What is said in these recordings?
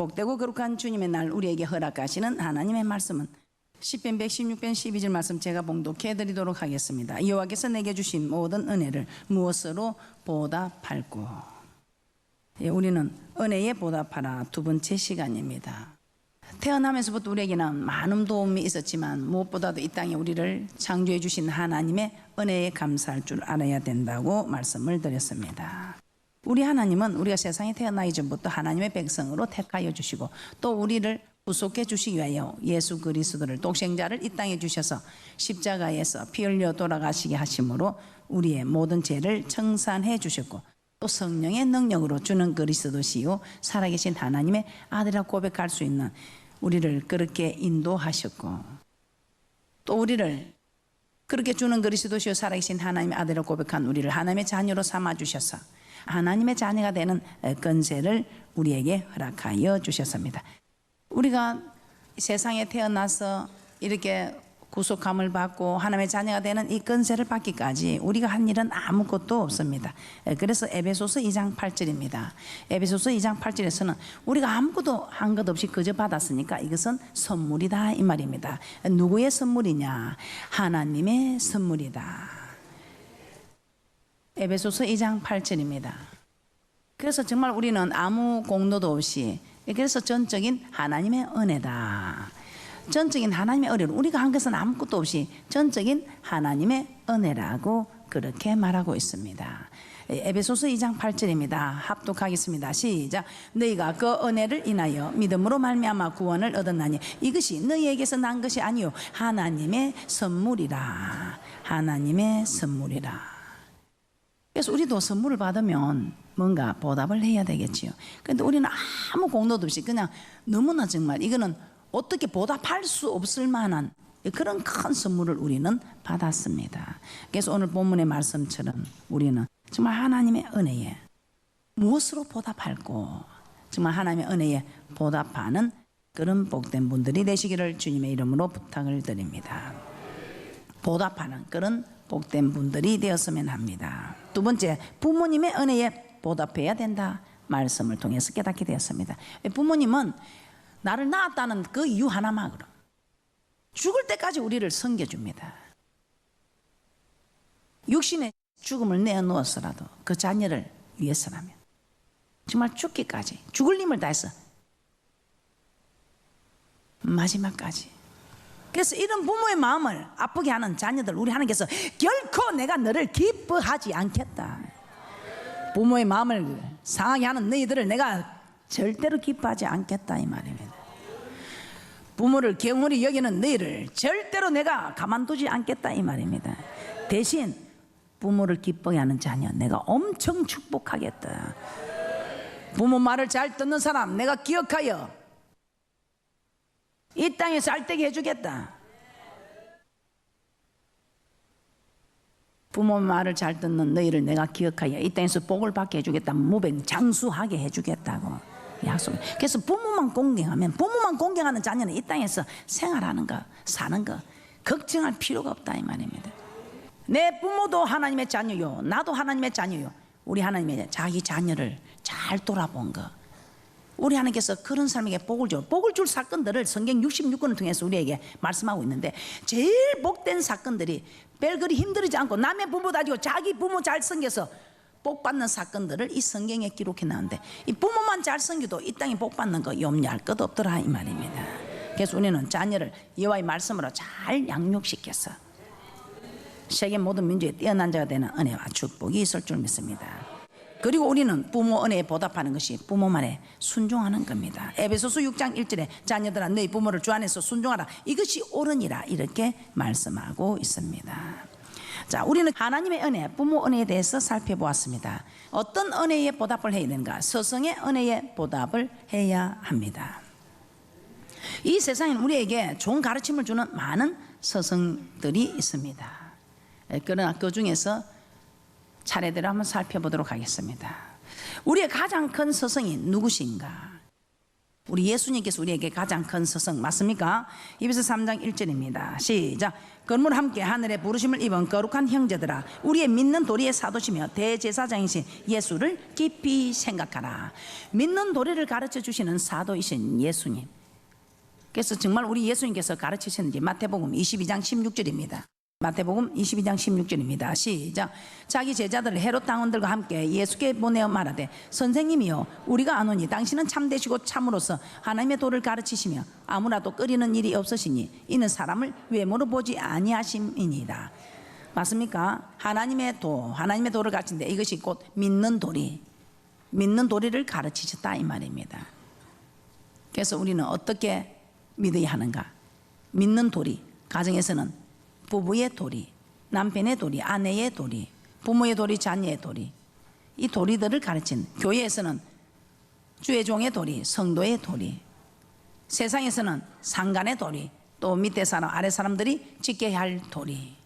복되고 거룩한 주님의 날 우리에게 허락하시는 하나님의 말씀은 시편 116편 12절 말씀 제가 봉독해 드리도록 하겠습니다. 여호와께서 내게 주신 모든 은혜를 무엇으로 보답할꼬. 우리는 은혜에 보답하라 두 번째 시간입니다. 태어나면서부터 우리에게는 많은 도움이 있었지만 무엇보다도 이 땅에 우리를 창조해 주신 하나님의 은혜에 감사할 줄 알아야 된다고 말씀을 드렸습니다. 우리 하나님은 우리가 세상에 태어나기 전부터 하나님의 백성으로 택하여 주시고 또 우리를 구속해 주시기 위하여 예수 그리스도를 독생자를 이 땅에 주셔서 십자가에서 피 흘려 돌아가시게 하심으로 우리의 모든 죄를 청산해 주셨고 또 성령의 능력으로 주는 그리스도시요 살아계신 하나님의 아들이라고 고백할 수 있는 우리를 그렇게 인도하셨고 또 우리를 그렇게 주는 그리스도시요 살아계신 하나님의 아들이라고 고백한 우리를 하나님의 자녀로 삼아주셔서 하나님의 자녀가 되는 권세를 우리에게 허락하여 주셨습니다. 우리가 세상에 태어나서 이렇게 구속함을 받고 하나님의 자녀가 되는 이 권세를 받기까지 우리가 한 일은 아무것도 없습니다. 그래서 에베소서 2장 8절입니다. 에베소서 2장 8절에서는 우리가 아무것도 한 것 없이 그저 받았으니까 이것은 선물이다 이 말입니다. 누구의 선물이냐? 하나님의 선물이다. 에베소서 2장 8절입니다. 그래서 정말 우리는 아무 공로도 없이 그래서 전적인 하나님의 은혜다. 전적인 하나님의 은혜로 우리가 한 것은 아무것도 없이 전적인 하나님의 은혜라고 그렇게 말하고 있습니다. 에베소서 2장 8절입니다. 합독하겠습니다. 시작. 너희가 그 은혜를 인하여 믿음으로 말미암아 구원을 얻었나니 이것이 너희에게서 난 것이 아니요 하나님의 선물이라. 하나님의 선물이라. 그래서 우리도 선물을 받으면 뭔가 보답을 해야 되겠지요. 그런데 우리는 아무 공로도 없이 그냥 너무나 정말 이거는 어떻게 보답할 수 없을 만한 그런 큰 선물을 우리는 받았습니다. 그래서 오늘 본문의 말씀처럼 우리는 정말 하나님의 은혜에 무엇으로 보답할꼬 정말 하나님의 은혜에 보답하는 그런 복된 분들이 되시기를 주님의 이름으로 부탁을 드립니다. 보답하는 그런 복된 분들이 되었으면 합니다. 두 번째, 부모님의 은혜에 보답해야 된다 말씀을 통해서 깨닫게 되었습니다. 부모님은 나를 낳았다는 그 이유 하나만으로 죽을 때까지 우리를 섬겨줍니다. 육신의 죽음을 내어놓았어라도 그 자녀를 위해서라면 정말 죽기까지 죽을 힘을 다해서 마지막까지. 그래서 이런 부모의 마음을 아프게 하는 자녀들 우리 하나님께서 결코 내가 너를 기뻐하지 않겠다. 부모의 마음을 상하게 하는 너희들을 내가 절대로 기뻐하지 않겠다 이 말입니다. 부모를 경홀히 여기는 너희를 절대로 내가 가만두지 않겠다 이 말입니다. 대신 부모를 기쁘게 하는 자녀 내가 엄청 축복하겠다. 부모 말을 잘 듣는 사람 내가 기억하여 이 땅에 살되게 해주겠다. 부모 말을 잘 듣는 너희를 내가 기억하여 이 땅에서 복을 받게 해주겠다. 무병장수하게 해주겠다고 약속. 그래서 부모만 공경하면 부모만 공경하는 자녀는 이 땅에서 생활하는 거 사는 거 걱정할 필요가 없다 이 말입니다. 내 부모도 하나님의 자녀요 나도 하나님의 자녀요. 우리 하나님의 자기 자녀를 잘 돌아본 거 우리 하나님께서 그런 사람에게 복을 줘. 복을 줄 사건들을 성경 66권을 통해서 우리에게 말씀하고 있는데 제일 복된 사건들이 별그리 힘들지 않고 남의 부모도 아니고 자기 부모 잘 섬겨서 복 받는 사건들을 이 성경에 기록해 놨는데 이 부모만 잘 섬겨도 이 땅에 복 받는 거 염려할 것 없더라 이 말입니다. 그래서 우리는 자녀를 여호와의 말씀으로 잘 양육시켜서 세계 모든 민족에 뛰어난 자가 되는 은혜와 축복이 있을 줄 믿습니다. 그리고 우리는 부모 은혜에 보답하는 것이 부모 말에 순종하는 겁니다. 에베소서 6장 1절에 자녀들아 너희 부모를 주 안에서 순종하라 이것이 옳으니라 이렇게 말씀하고 있습니다. 자, 우리는 하나님의 은혜, 부모 은혜에 대해서 살펴보았습니다. 어떤 은혜에 보답을 해야 되는가? 서성의 은혜에 보답을 해야 합니다. 이 세상에는 우리에게 좋은 가르침을 주는 많은 서성들이 있습니다. 그러나 그 중에서 차례대로 한번 살펴보도록 하겠습니다. 우리의 가장 큰 서성이 누구신가? 우리 예수님께서 우리에게 가장 큰 서성 맞습니까? 에베소 3장 1절입니다. 시작. 그러므로 함께 하늘의 부르심을 입은 거룩한 형제들아, 우리의 믿는 도리의 사도시며 대제사장이신 예수를 깊이 생각하라. 믿는 도리를 가르쳐 주시는 사도이신 예수님. 그래서 정말 우리 예수님께서 가르치셨는지 마태복음 22장 16절입니다. 마태복음 22장 16절입니다. 시작. 자기 제자들을 헤롯 당원들과 함께 예수께 보내어 말하되, 선생님이여, 우리가 아노니 당신은 참되시고 참으로서 하나님의 도를 가르치시며 아무라도 끓이는 일이 없으시니 이는 사람을 외모로 보지 아니하심이니이다. 맞습니까? 하나님의 도를 가르치는데 이것이 곧 믿는 도리를 가르치셨다 이 말입니다. 그래서 우리는 어떻게 믿어야 하는가? 믿는 도리, 가정에서는 부부의 도리, 남편의 도리, 아내의 도리, 부모의 도리, 자녀의 도리, 이 도리들을 가르친, 교회에서는 주의 종의 도리, 성도의 도리, 세상에서는 상간의 도리, 또 밑에 사람, 아래 사람들이 지켜야 할 도리,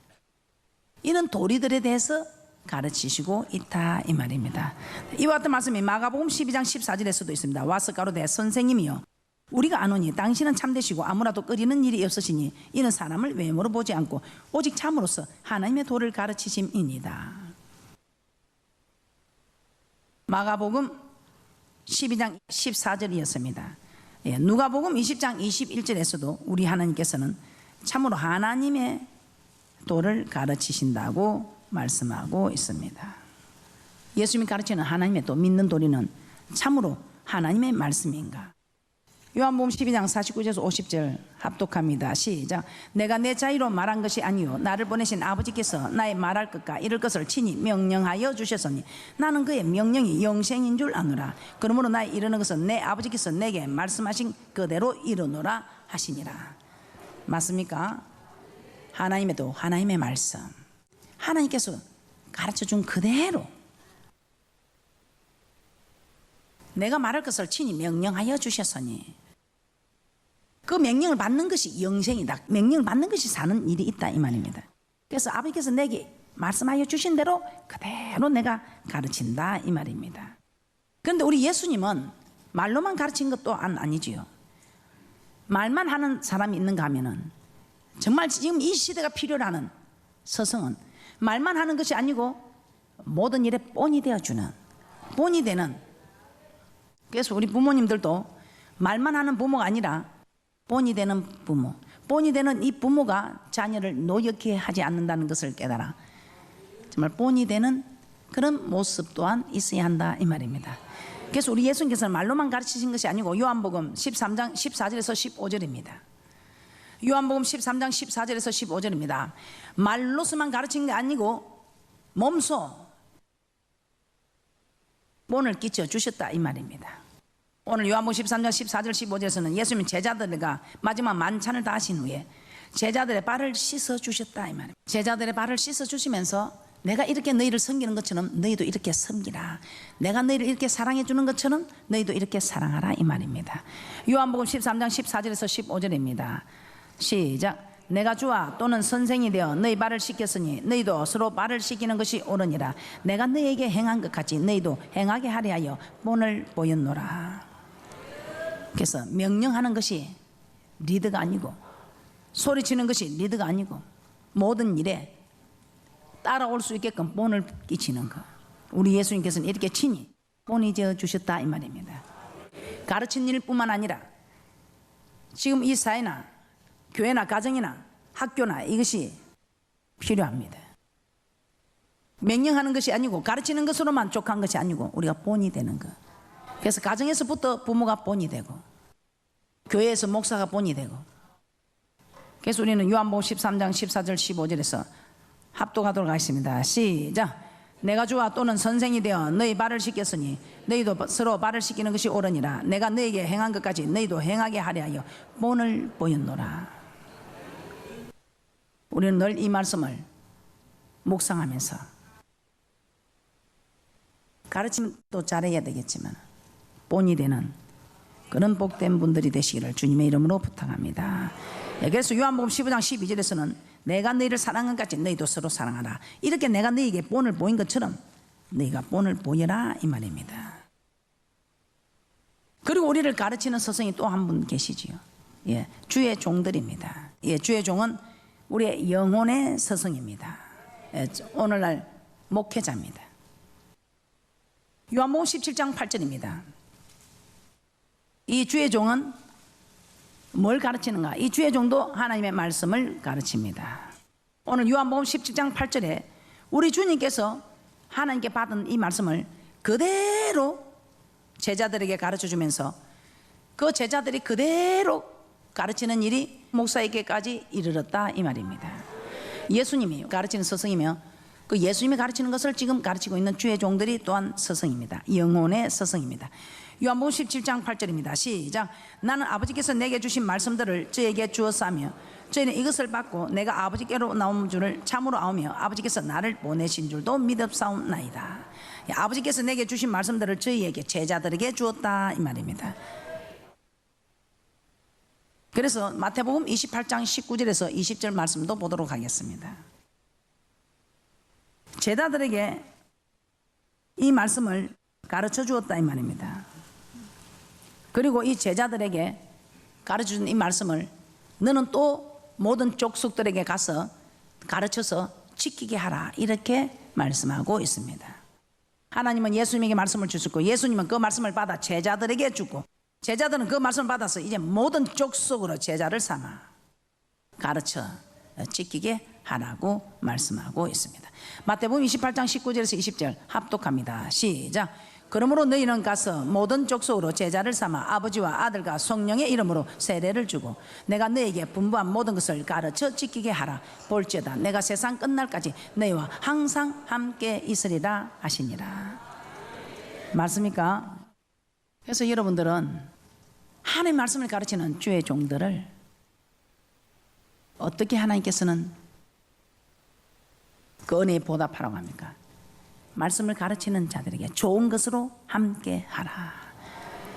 이런 도리들에 대해서 가르치시고 있다 이 말입니다. 이와 같은 말씀이 마가복음 12장 14절에서도 있습니다. 와서 가로되, 선생님이여, 우리가 아노니 당신은 참되시고 아무라도 끓이는 일이 없으시니 이는 사람을 외모로 보지 않고 오직 참으로서 하나님의 도를 가르치심이니이다. 마가복음 12장 14절이었습니다. 누가복음 20장 21절에서도 우리 하나님께서는 참으로 하나님의 도를 가르치신다고 말씀하고 있습니다. 예수님이 가르치는 하나님의 도, 믿는 도리는 참으로 하나님의 말씀인가? 요한복음 12장 49절에서 50절 합독합니다. 시작. 내가 내 자유로 말한 것이 아니요 나를 보내신 아버지께서 나의 말할 것과 이럴 것을 친히 명령하여 주셨으니 나는 그의 명령이 영생인 줄 아노라. 그러므로 나의 이르는 것은 내 아버지께서 내게 말씀하신 그대로 이르노라 하시니라. 맞습니까? 하나님의 도, 하나님의 말씀, 하나님께서 가르쳐준 그대로 내가 말할 것을 친히 명령하여 주셨으니, 그 명령을 받는 것이 영생이다. 명령을 받는 것이 사는 일이 있다 이 말입니다. 그래서 아버지께서 내게 말씀하여 주신 대로 그대로 내가 가르친다 이 말입니다. 그런데 우리 예수님은 말로만 가르친 것도 아니지요. 말만 하는 사람이 있는가 하면은, 정말 지금 이 시대가 필요로 하는 서성은 말만 하는 것이 아니고 모든 일에 본이 되어주는, 본이 되는. 그래서 우리 부모님들도 말만 하는 부모가 아니라 본이 되는 부모, 본이 되는 이 부모가 자녀를 노엽게 하지 않는다는 것을 깨달아 정말 본이 되는 그런 모습 또한 있어야 한다 이 말입니다. 그래서 우리 예수님께서는 말로만 가르치신 것이 아니고 요한복음 13장 14절에서 15절입니다. 요한복음 13장 14절에서 15절입니다. 말로서만 가르친 게 아니고 몸소 본을 끼쳐 주셨다 이 말입니다. 오늘 요한복음 13장 14절 15절에서는 예수님이 제자들과 마지막 만찬을 다 하신 후에 제자들의 발을 씻어 주셨다 이 말입니다. 제자들의 발을 씻어 주시면서 내가 이렇게 너희를 섬기는 것처럼 너희도 이렇게 섬기라. 내가 너희를 이렇게 사랑해 주는 것처럼 너희도 이렇게 사랑하라 이 말입니다. 요한복음 13장 14절에서 15절입니다. 시작. 내가 주와 또는 선생이 되어 너희 발을 씻겼으니 너희도 서로 발을 씻기는 것이 옳으니라. 내가 너희에게 행한 것 같이 너희도 행하게 하려 하여 본을 보였노라. 그래서 명령하는 것이 리드가 아니고, 소리치는 것이 리드가 아니고, 모든 일에 따라올 수 있게끔 본을 끼치는 것. 우리 예수님께서는 이렇게 친히 본이 지어 주셨다 이 말입니다. 가르친 일뿐만 아니라 지금 이 사회나 교회나 가정이나 학교나 이것이 필요합니다. 명령하는 것이 아니고 가르치는 것으로만 족한 것이 아니고 우리가 본이 되는 것. 그래서 가정에서부터 부모가 본이 되고 교회에서 목사가 본이 되고, 그래서 우리는 요한복음 13장 14절 15절에서 합독하도록 하겠습니다. 시작. 내가 주와 또는 선생이 되어 너희 발을 씻겼으니 너희도 서로 발을 씻기는 것이 옳으니라. 내가 너희에게 행한 것까지 너희도 행하게 하려 하여 본을 보였노라. 우리는 늘 이 말씀을 묵상하면서 가르침도 잘해야 되겠지만 본이 되는 그런 복된 분들이 되시기를 주님의 이름으로 부탁합니다. 그래서 요한복음 15장 12절에서는 내가 너희를 사랑한 것 같이 너희도 서로 사랑하라. 이렇게 내가 너희에게 본을 보인 것처럼 너희가 본을 보여라 이 말입니다. 그리고 우리를 가르치는 스승이 또 한 분 계시지요. 주의 종들입니다. 주의 종은 우리의 영혼의 스승입니다. 오늘날 목회자입니다. 요한복음 17장 8절입니다. 이 주의 종은 뭘 가르치는가? 이 주의 종도 하나님의 말씀을 가르칩니다. 오늘 요한복음 17장 8절에 우리 주님께서 하나님께 받은 이 말씀을 그대로 제자들에게 가르쳐주면서 그 제자들이 그대로 가르치는 일이 목사에게까지 이르렀다 이 말입니다. 예수님이 가르치는 스승이며 그 예수님이 가르치는 것을 지금 가르치고 있는 주의 종들이 또한 스승입니다. 영혼의 스승입니다. 요한복음 17장 8절입니다. 시작. 나는 아버지께서 내게 주신 말씀들을 저에게 주었사며 저희는 이것을 받고 내가 아버지께로 나온 줄을 참으로 아오며 아버지께서 나를 보내신 줄도 믿었사옵나이다. 아버지께서 내게 주신 말씀들을 저희에게 제자들에게 주었다 이 말입니다. 그래서 마태복음 28장 19절에서 20절 말씀도 보도록 하겠습니다. 제자들에게 이 말씀을 가르쳐 주었다 이 말입니다. 그리고 이 제자들에게 가르쳐 준 이 말씀을 너는 또 모든 족속들에게 가서 가르쳐서 지키게 하라 이렇게 말씀하고 있습니다. 하나님은 예수님에게 말씀을 주셨고 예수님은 그 말씀을 받아 제자들에게 주고 제자들은 그 말씀을 받아서 이제 모든 족속으로 제자를 삼아 가르쳐 지키게 하라고 말씀하고 있습니다. 마태복음 28장 19절에서 20절 합독합니다. 시작. 그러므로 너희는 가서 모든 족속으로 제자를 삼아 아버지와 아들과 성령의 이름으로 세례를 주고 내가 너희에게 분부한 모든 것을 가르쳐 지키게 하라. 볼지어다 내가 세상 끝날까지 너희와 항상 함께 있으리라 하시니라. 맞습니까? 그래서 여러분들은 하나님의 말씀을 가르치는 주의 종들을 어떻게 하나님께서는 그 은혜에 보답하라고 합니까? 말씀을 가르치는 자들에게 좋은 것으로 함께 하라.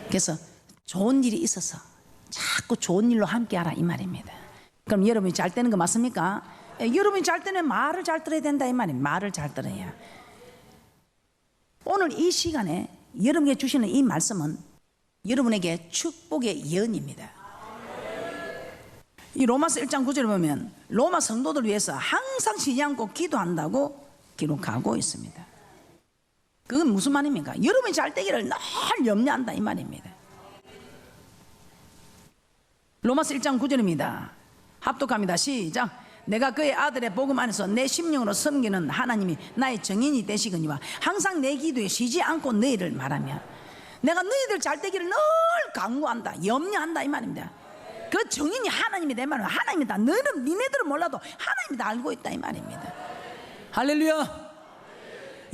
그래서 좋은 일이 있어서 자꾸 좋은 일로 함께 하라 이 말입니다. 그럼 여러분이 잘 되는 거 맞습니까? 여러분이 잘 되면 말을 잘 들어야 된다 이 말입니다. 말을 잘 들어야. 오늘 이 시간에 여러분에게 주시는 이 말씀은 여러분에게 축복의 예언입니다. 이 로마서 1장 9절을 보면 로마 성도들 위해서 항상 쉬지 않고 기도한다고 기록하고 있습니다. 그건 무슨 말입니까? 여러분이 잘 되기를 늘 염려한다 이 말입니다. 로마서 1장 9절입니다. 합독합니다. 시작. 내가 그의 아들의 복음 안에서 내 심령으로 섬기는 하나님이 나의 정인이 되시거니와 항상 내 기도에 쉬지 않고 너희를 말하며 내가 너희들 잘 되기를 늘 간구한다 염려한다 이 말입니다. 그 정인이 하나님이 내 말은 하나님이다. 너는 니네들은 몰라도 하나님이 다 알고 있다 이 말입니다. 할렐루야.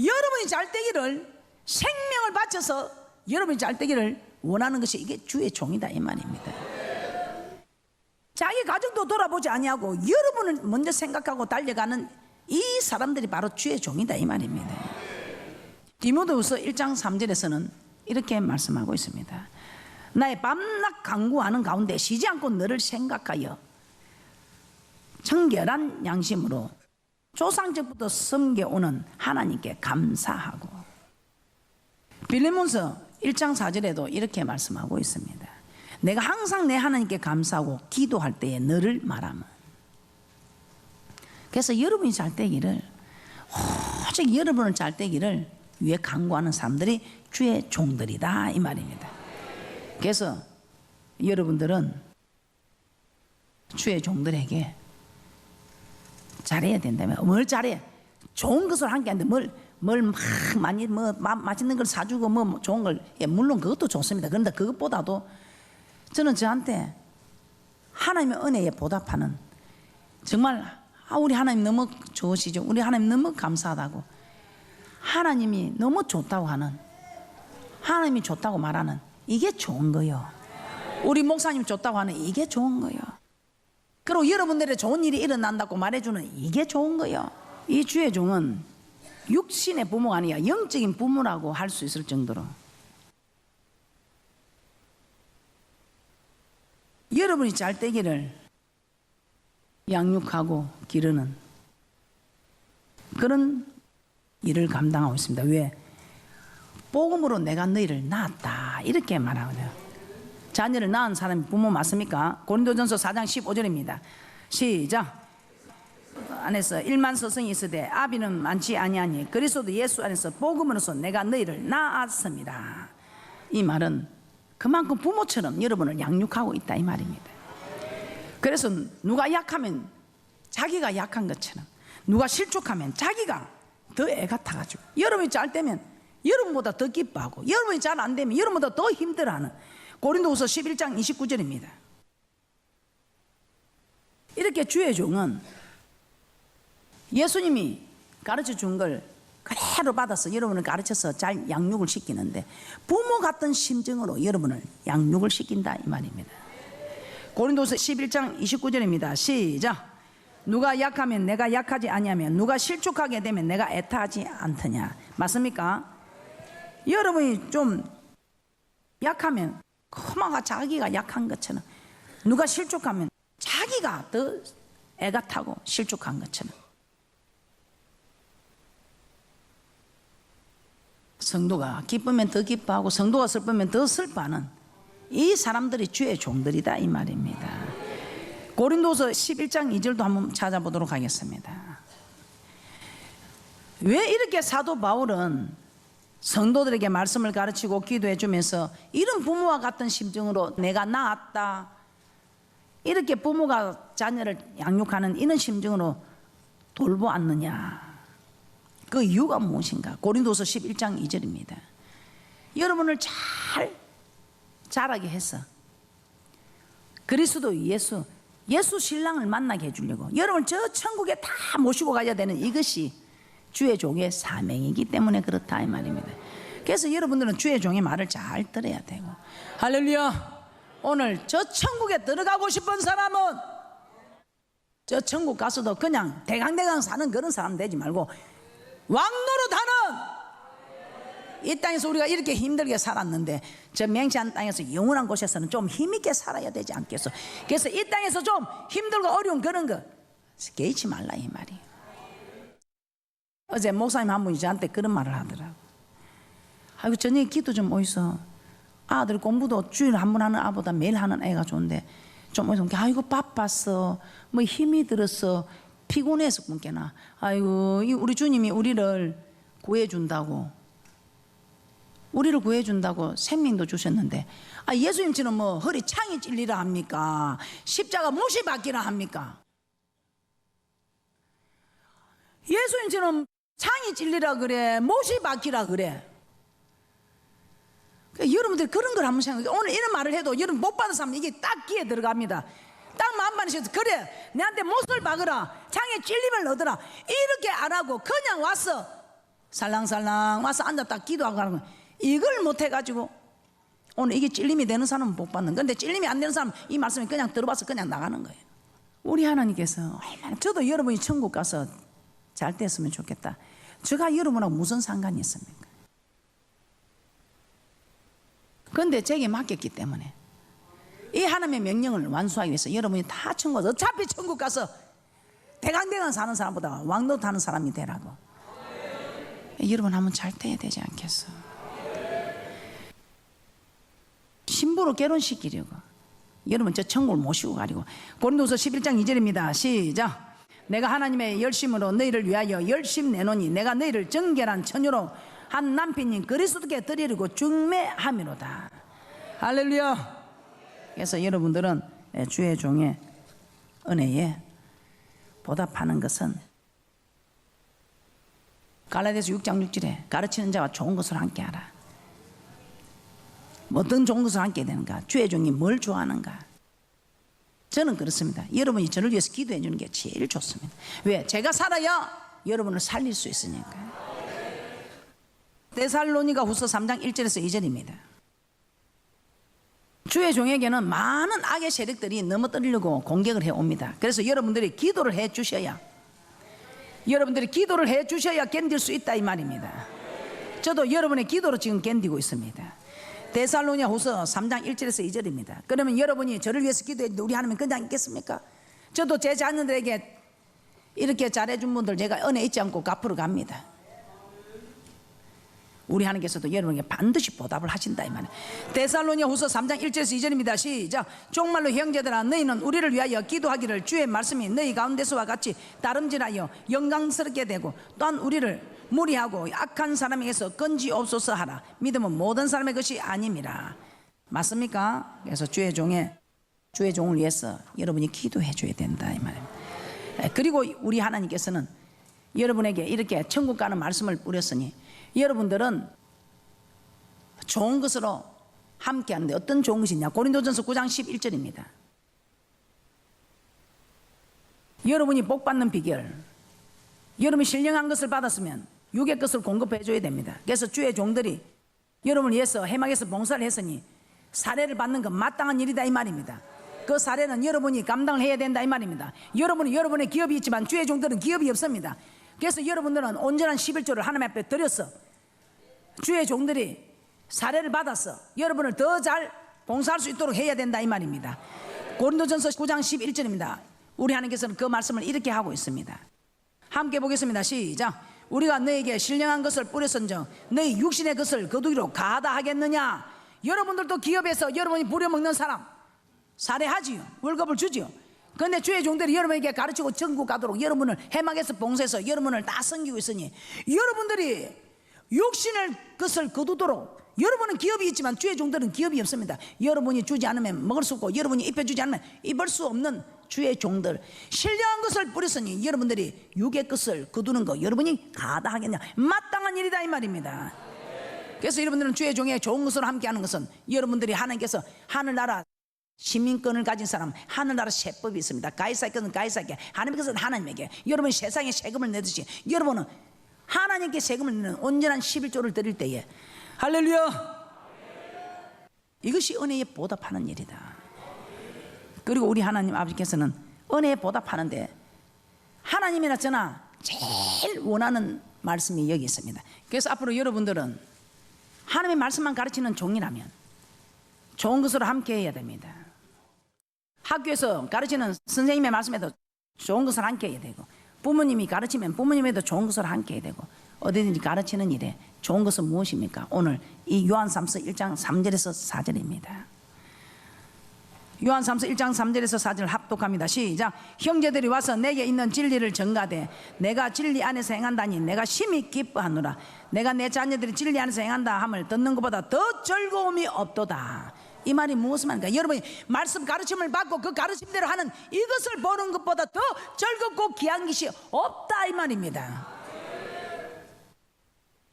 여러분이 잘 되기를 생명을 바쳐서 여러분이 잘 되기를 원하는 것이 이게 주의 종이다 이 말입니다. 자기 가정도 돌아보지 아니하고 여러분을 먼저 생각하고 달려가는 이 사람들이 바로 주의 종이다 이 말입니다. 디모데후서 1장 3절에서는 이렇게 말씀하고 있습니다. 나의 밤낮 간구하는 가운데 쉬지 않고 너를 생각하여 청결한 양심으로 조상적부터 섬겨오는 하나님께 감사하고. 빌레몬서 1장 4절에도 이렇게 말씀하고 있습니다. 내가 항상 내 하나님께 감사하고 기도할 때에 너를 말하면. 그래서 여러분이 잘 되기를 오직 여러분을 잘 되기를 위해 간구하는 사람들이 주의 종들이다 이 말입니다. 그래서 여러분들은 주의 종들에게 잘해야 된다면 뭘 잘해? 좋은 것을 한 게 아닌데 뭘 많이 맛있는 걸 사주고 뭐 좋은 걸 물론 그것도 좋습니다. 그런데 그것보다도 저는 저한테 하나님의 은혜에 보답하는 정말 우리 하나님 너무 좋으시죠. 우리 하나님 너무 감사하다고 하나님이 너무 좋다고 하는 하나님이 좋다고 말하는 이게 좋은 거요. 우리 목사님 좋다고 하는 이게 좋은 거요. 그리고 여러분들의 좋은 일이 일어난다고 말해주는 이게 좋은 거요. 이 주의 종은 육신의 부모가 아니라 영적인 부모라고 할 수 있을 정도로 여러분이 잘 되기를 양육하고 기르는 그런 일을 감당하고 있습니다. 왜? 복음으로 내가 너희를 낳았다 이렇게 말하거든요. 자녀를 낳은 사람이 부모 맞습니까? 고린도전서 4장 15절입니다. 시작. 안에서 1만 서성이 있으되 아비는 많지 아니하니 그리스도 예수 안에서 복음으로서 내가 너희를 낳았습니다. 이 말은 그만큼 부모처럼 여러분을 양육하고 있다 이 말입니다. 그래서 누가 약하면 자기가 약한 것처럼, 누가 실족하면 자기가 더 애 같아가지고, 여러분이 잘 되면 여러분보다 더 기뻐하고, 여러분이 잘 안 되면 여러분보다 더 힘들어하는 고린도후서 11장 29절입니다. 이렇게 주의 종은 예수님이 가르쳐 준 걸 그대로 받아서 여러분을 가르쳐서 잘 양육을 시키는데, 부모 같은 심정으로 여러분을 양육을 시킨다 이 말입니다. 고린도서 11장 29절입니다. 시작. 누가 약하면 내가 약하지 아니하며 누가 실족하게 되면 내가 애타하지 않더냐. 맞습니까? 여러분이 좀 약하면 그만 자기가 약한 것처럼, 누가 실족하면 자기가 더 애가 타고 실족한 것처럼, 성도가 기쁘면 더 기뻐하고 성도가 슬프면 더 슬퍼하는 이 사람들이 주의 종들이다 이 말입니다. 고린도서 11장 2절도 한번 찾아보도록 하겠습니다. 왜 이렇게 사도 바울은 성도들에게 말씀을 가르치고 기도해 주면서 이런 부모와 같은 심정으로 내가 낳았다, 이렇게 부모가 자녀를 양육하는 이런 심정으로 돌보았느냐? 그 이유가 무엇인가? 고린도서 11장 2절입니다. 여러분을 잘 자라게 해서 그리스도 예수 신랑을 만나게 해주려고 여러분 저 천국에 다 모시고 가야 되는 이것이 주의 종의 사명이기 때문에 그렇다 이 말입니다. 그래서 여러분들은 주의 종의 말을 잘 들어야 되고, 할렐루야. 오늘 저 천국에 들어가고 싶은 사람은 저 천국 가서도 그냥 대강대강 사는 그런 사람 되지 말고 왕노릇하는, 이 땅에서 우리가 이렇게 힘들게 살았는데 저 맹세한 땅에서 영원한 곳에서는 좀 힘있게 살아야 되지 않겠어? 그래서 이 땅에서 좀 힘들고 어려운 그런 거 개의치 말라 이 말이. 어제 목사님 한 분이 저한테 그런 말을 하더라고. 아이고 저녁에 기도 좀 오이소. 아들 공부도 주일 한 번 하는 아보다 매일 하는 애가 좋은데 좀 오이소. 아이고 바빴어, 뭐 힘이 들었어, 피곤해서 굶게나. 아이고 우리 주님이 우리를 구해준다고 생명도 주셨는데, 아 예수님처럼 뭐 허리 창이 찔리라 합니까? 십자가 못이 박히라 합니까? 예수님처럼 창이 찔리라 그래, 못이 박히라 그래. 그러니까 여러분들 그런 걸 한번 생각해. 오늘 이런 말을 해도 여러분 못 받은 사람 이게 딱 귀에 들어갑니다. 딱 마음만이셔서 그래 내한테 못을 박으라, 창에 찔림을 넣더라, 이렇게 안 하고 그냥 와서 살랑살랑 와서 앉았다 기도하고 가는 거야. 이걸 못 해가지고 오늘 이게 찔림이 되는 사람은 못 받는 건데, 찔림이 안 되는 사람은 이 말씀이 그냥 들어봐서 그냥 나가는 거예요. 우리 하나님께서 얼마나, 저도 여러분이 천국 가서 잘 됐으면 좋겠다. 제가 여러분하고 무슨 상관이 있습니까? 그런데 제게 맡겼기 때문에 이 하나님의 명령을 완수하기 위해서 여러분이 다 천국, 어차피 천국 가서 대강대강 사는 사람보다 왕노릇 하는 사람이 되라고. 여러분 한번 잘 돼야 되지 않겠어? 신부로 결혼시키려고 여러분 저 천국을 모시고 가려고. 고린도서 11장 2절입니다. 시작. 내가 하나님의 열심으로 너희를 위하여 열심 내노니 내가 너희를 정결한 처녀로 한 남편인 그리스도께 드리려고 중매함이로다. 할렐루야. 그래서 여러분들은 주의 종의 은혜에 보답하는 것은 갈라디아서 6장 6절에 가르치는 자와 좋은 것을 함께 하라. 어떤 좋은 것을 함께 되는가? 주의 종이 뭘 좋아하는가? 저는 그렇습니다. 여러분이 저를 위해서 기도해 주는 게 제일 좋습니다. 왜? 제가 살아야 여러분을 살릴 수 있으니까. 데살로니가 후서 3장 1절에서 2절입니다. 주의 종에게는 많은 악의 세력들이 넘어뜨리려고 공격을 해옵니다. 그래서 여러분들이 기도를 해 주셔야 견딜 수 있다 이 말입니다. 저도 여러분의 기도로 지금 견디고 있습니다. 데살로니가 후서 3장 1절에서 2절입니다. 그러면 여러분이 저를 위해서 기도했는데 우리 하나님은 그냥 있겠습니까? 저도 제 자녀들에게 이렇게 잘해준 분들 제가 은혜 잊지 않고 갚으러 갑니다. 우리 하나님께서도 여러분에게 반드시 보답을 하신다 이 말이에요. 데살로니가후서 3장 1절에서 2절입니다. 시작. 정말로 형제들아 너희는 우리를 위하여 기도하기를 주의 말씀이 너희 가운데서와 같이 다름질하여 영광스럽게 되고 또한 우리를 무리하고 악한 사람에게서 건지옵소서 하라. 믿음은 모든 사람의 것이 아님이라. 맞습니까? 그래서 주의 종을 위해서 여러분이 기도해 줘야 된다 이 말입니다. 그리고 우리 하나님께서는 여러분에게 이렇게 천국 가는 말씀을 뿌렸으니 여러분들은 좋은 것으로 함께 하는데 어떤 좋은 것이냐. 고린도전서 9장 11절입니다. 여러분이 복 받는 비결, 여러분이 신령한 것을 받았으면 육의 것을 공급해 줘야 됩니다. 그래서 주의 종들이 여러분을 위해서 해막에서 봉사를 했으니 사례를 받는 건 마땅한 일이다 이 말입니다. 그 사례는 여러분이 감당을 해야 된다 이 말입니다. 여러분은 여러분의 기업이 있지만 주의 종들은 기업이 없습니다. 그래서 여러분들은 온전한 11조를 하나님 앞에 드렸어. 주의 종들이 사례를 받았어. 여러분을 더 잘 봉사할 수 있도록 해야 된다 이 말입니다. 고린도전서 9장 11절입니다. 우리 하나님께서는 그 말씀을 이렇게 하고 있습니다. 함께 보겠습니다. 시작. 우리가 너에게 신령한 것을 뿌렸은즉 너희 육신의 것을 거두기로 가하다 하겠느냐. 여러분들도 기업에서 여러분이 부려먹는 사람 사례하지요. 월급을 주지요. 그런데 주의 종들이 여러분에게 가르치고 천국 가도록 여러분을 해막에서 봉사해서 여러분을 다 섬기고 있으니 여러분들이 육신의 것을 거두도록. 여러분은 기업이 있지만 주의 종들은 기업이 없습니다. 여러분이 주지 않으면 먹을 수 없고 여러분이 입혀주지 않으면 입을 수 없는 주의 종들, 신령한 것을 뿌렸으니 여러분들이 육의 것을 거두는 거 여러분이 가다 하겠냐. 마땅한 일이다 이 말입니다. 그래서 여러분들은 주의 종의 좋은 것으로 함께하는 것은 여러분들이 하나님께서 하늘나라 시민권을 가진 사람, 하늘나라 세법이 있습니다. 가이사의 것은 가이사에게, 하나님께서는 하나님에게. 여러분이 세상에 세금을 내듯이 여러분은 하나님께 세금을 내는 온전한 11조를 드릴 때에 할렐루야, 이것이 은혜에 보답하는 일이다. 그리고 우리 하나님 아버지께서는 은혜에 보답하는데 하나님이나 저나 제일 원하는 말씀이 여기 있습니다. 그래서 앞으로 여러분들은 하나님의 말씀만 가르치는 종이라면 좋은 것으로 함께 해야 됩니다. 학교에서 가르치는 선생님의 말씀에도 좋은 것을 함께 해야 되고, 부모님이 가르치면 부모님에도 좋은 것을 함께 해야 되고, 어디든지 가르치는 일에 좋은 것은 무엇입니까? 오늘 이 요한삼서 1장 3절에서 4절입니다. 요한삼서 1장 3절에서 4절 합독합니다. 시작. 형제들이 와서 내게 있는 진리를 전가되 내가 진리 안에서 행한다니 내가 심히 기뻐하노라. 내가 내 자녀들이 진리 안에서 행한다 함을 듣는 것보다 더 즐거움이 없도다. 이 말이 무엇을 말입니까? 여러분이 말씀 가르침을 받고 그 가르침대로 하는 이것을 보는 것보다 더 즐겁고 귀한 것이 없다 이 말입니다.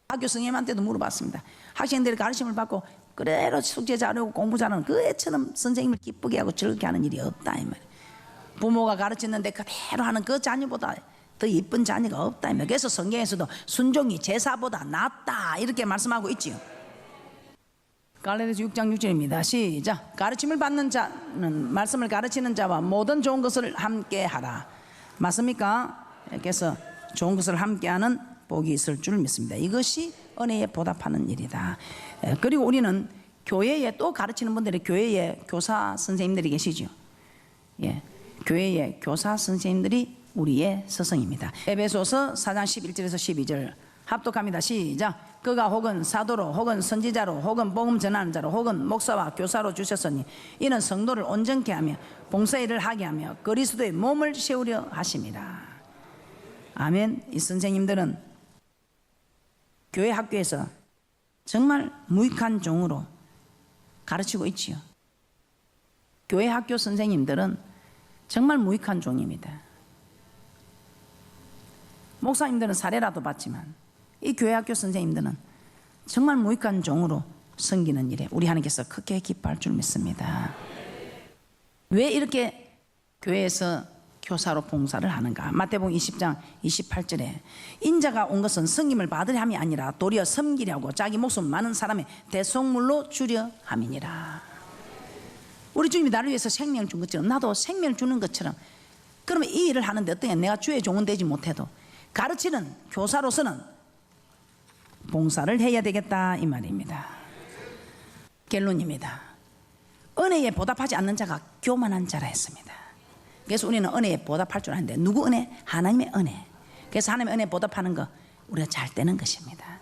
학교 선생님한테도 물어봤습니다. 학생들이 가르침을 받고 그대로 숙제 잘하고 공부 잘하는 그 애처럼 선생님을 기쁘게 하고 즐겁게 하는 일이 없다 이 말이에요. 부모가 가르치는데 그대로 하는 그 자녀보다 더 이쁜 자녀가 없다 이 말이에요. 그래서 성경에서도 순종이 제사보다 낫다 이렇게 말씀하고 있지요. 갈라디아서 6장 6절입니다. 시작. 가르침을 받는 자는 말씀을 가르치는 자와 모든 좋은 것을 함께 하라. 맞습니까? 그래서 좋은 것을 함께하는 복이 있을 줄 믿습니다. 이것이 은혜에 보답하는 일이다. 그리고 우리는 교회에 또 가르치는 분들이 교회에 교사 선생님들이 계시죠. 예, 교회에 교사 선생님들이 우리의 스승입니다. 에베소서 4장 11절에서 12절 합독합니다. 시작. 그가 혹은 사도로 혹은 선지자로 혹은 복음 전하는 자로 혹은 목사와 교사로 주셨으니 이는 성도를 온전케 하며 봉사일을 하게 하며 그리스도의 몸을 세우려 하심이라. 아멘. 이 선생님들은 교회 학교에서 정말 무익한 종으로 가르치고 있지요. 교회 학교 선생님들은 정말 무익한 종입니다. 목사님들은 사례라도 받지만 이 교회 학교 선생님들은 정말 무익한 종으로 섬기는 일에 우리 하나님께서 크게 기뻐할 줄 믿습니다. 왜 이렇게 교회에서 교사로 봉사를 하는가? 마태복음 20장 28절에 인자가 온 것은 섬김을 받으려 함이 아니라 도리어 섬기려고 자기 목숨 많은 사람의 대속물로 주려 함이니라. 우리 주님이 나를 위해서 생명을 준 것처럼 나도 생명을 주는 것처럼, 그러면 이 일을 하는데 어떠냐? 내가 주의 종은 되지 못해도 가르치는 교사로서는 봉사를 해야 되겠다 이 말입니다. 결론입니다. 은혜에 보답하지 않는 자가 교만한 자라 했습니다. 그래서 우리는 은혜에 보답할 줄 아는데 누구 은혜? 하나님의 은혜. 그래서 하나님의 은혜에 보답하는 거 우리가 잘 되는 것입니다.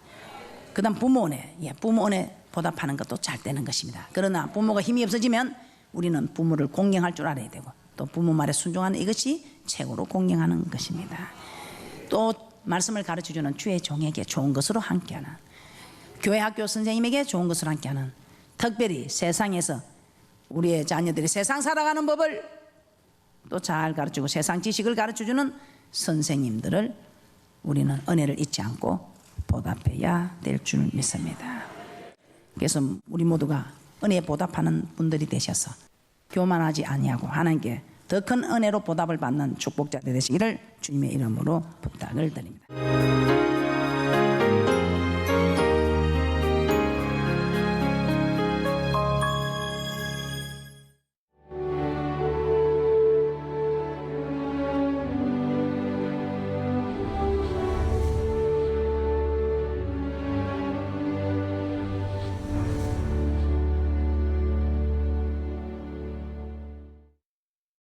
그다음 부모 은혜, 부모 은혜 보답하는 것도 잘 되는 것입니다. 그러나 부모가 힘이 없어지면 우리는 부모를 공경할 줄 알아야 되고 또 부모 말에 순종하는 이것이 최고로 공경하는 것입니다. 또 말씀을 가르쳐주는 주의 종에게 좋은 것으로 함께하는, 교회 학교 선생님에게 좋은 것으로 함께하는, 특별히 세상에서 우리의 자녀들이 세상 살아가는 법을 또 잘 가르치고 세상 지식을 가르쳐주는 선생님들을 우리는 은혜를 잊지 않고 보답해야 될 줄 믿습니다. 그래서 우리 모두가 은혜에 보답하는 분들이 되셔서 교만하지 아니하고 하나님께 더 큰 은혜로 보답을 받는 축복자 되시기를 주님의 이름으로 부탁을 드립니다.